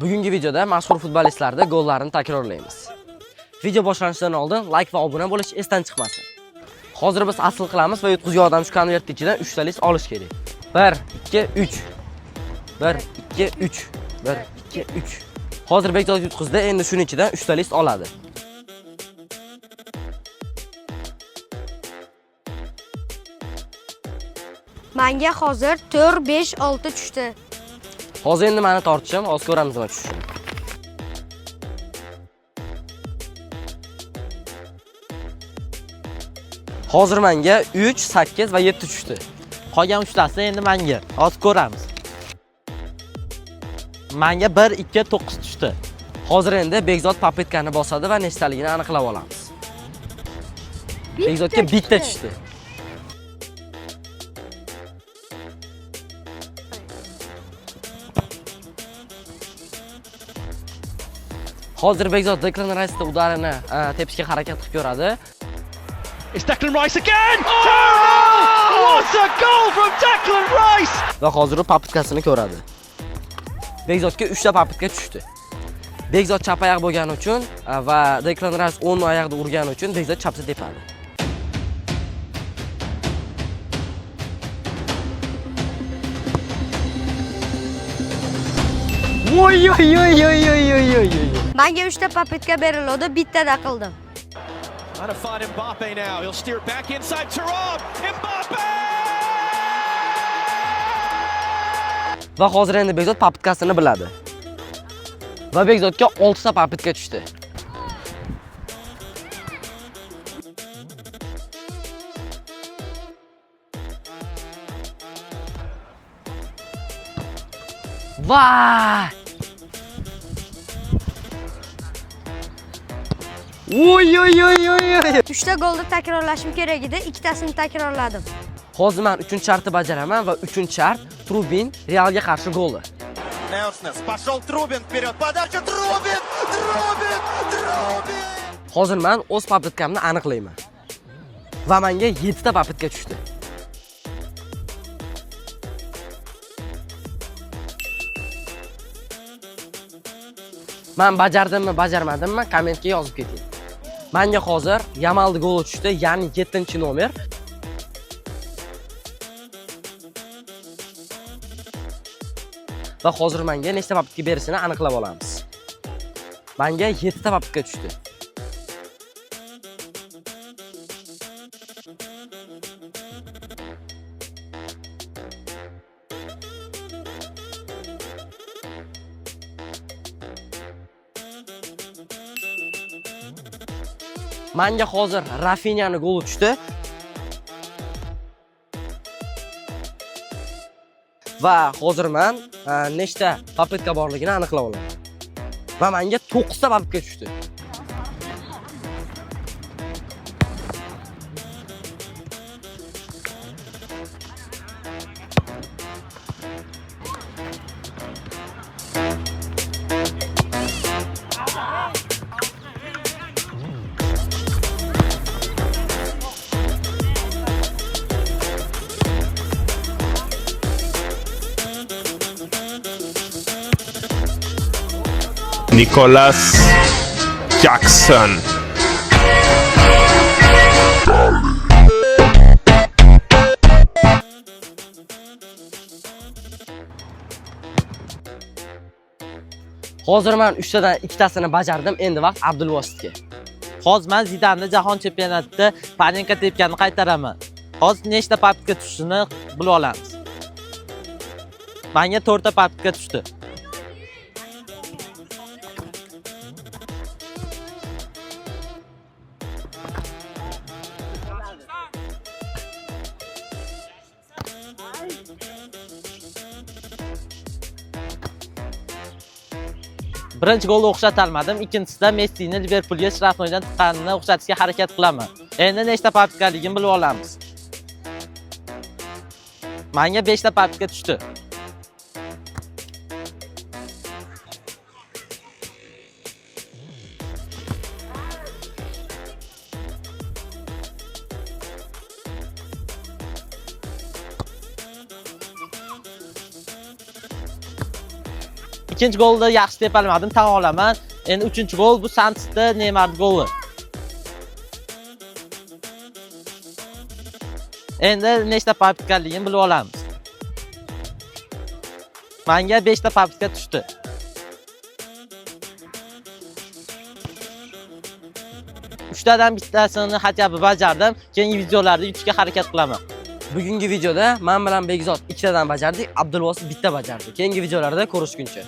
Bugungi videoda mashhur futbolistlarning gollarini takrorlaymiz. Video boshlanishidan oldin like va obuna bo'lish esdan chiqmasin. Hozir biz asl qilamiz va yutqizgan odam shu konvertning ichidan 3 ta list olish kerak. 1 2 3 1 2 3 1 2 3. Hozir Bekzod yutqizdi, endi shuning ichidan 3 ta list oladi. Menga hozir 4 5 6 tushdi. Hozir endi meni tortishim, hozir ko'ramiz nima tushishini. Hozir menga 3, 8 va 7 tushdi. Qolgan 3 tasi endi menga. Hozir ko'ramiz. Menga 1 2 9 tushdi. Hozir endi Bekzod papetkani bosadi va nechtaligini aniqlab olamiz. Bekzodga bitta tushdi. Hozir Bekzod Declan Rice'da udarini tepishga harakat qilib ko'radi. It's Declan Rice again! 2-0! What a goal from Declan Rice! Va hozir u papetkasini ko'radi. Bekzodga 3 ta papetka tushdi. Bekzod chap oyoq bo'lgani uchun va Declan Rice o'ng oyoqda urgani uchun Bekzod chapda tepadi. Voy oy oy oy oy oy oy. Menga 3 ta papetka berildi, bittada qildim. Trying to find Mbappe now. He'll steer back inside Thuram. Mbappe! Va hozir endi Bekzod papetkasini biladi. Va Bekzodga 6 ta papetka tushdi. Vay! Oy oy oy oy oy. 3 ta golni takrorlashim kerak edi, 2 tasini takrorladim. Hozir men 3-shartni bajaraman va 3-shart Trubin Realga qarshi goli. Nelson, пошел Трубин вперед, подача Трубин! Трубин! Трубин! Hozir men o'z papetkamni aniqlayman. Va menga 7 ta papetka tushdi. Men bajardimmi, bajarmadimmi, kommentga yozib keting. Menga hozir Yamalning goli tushdi, ya'ni 7-nomer. Va hozir menga nechta papetka berishini aniqlab olamiz. Menga 7 ta papetka tushdi. Menga hozir Rafinyaning goli tushdi. Va hozir men nechta papetka borligini aniqlab olaman. Va menga 9 ta papetka tushdi. Nicholas Jackson. Hozir men 3 tadan 2 tasini bajardim, endi vaqt Abdulvositga. Hozir men Zidanni jahon chempionatida Panenka tepganini qaytaraman. Hozir nechta papetka tushishini bilib olamiz. Menga 4 ta papetka tushdi. Birinchi golni o'xshatalmadim, ikkinchisida Messini Liverpoolga shtrafnoydan chiqqanini o'xshatishga harakat qilaman. Endi nechta papetkligini bilib olamiz. Menga 5 ta papetka tushdi. Ikkinchi golni yaxshi tepalmadim, tan olaman. Endi 3-gol bu Santosda Neymar goli. Endi nechta papkaligini bilib olamiz. Menga 5 ta papka tushdi. Uchtadan bittasini hatto bajardim. Keyingi videolarda yutishga harakat qilaman. Bugungi videoda men bilan Begzod ikkitadan bajardik, Abdulvosit bitta bajardi. Keyingi videolarda ko'rishguncha.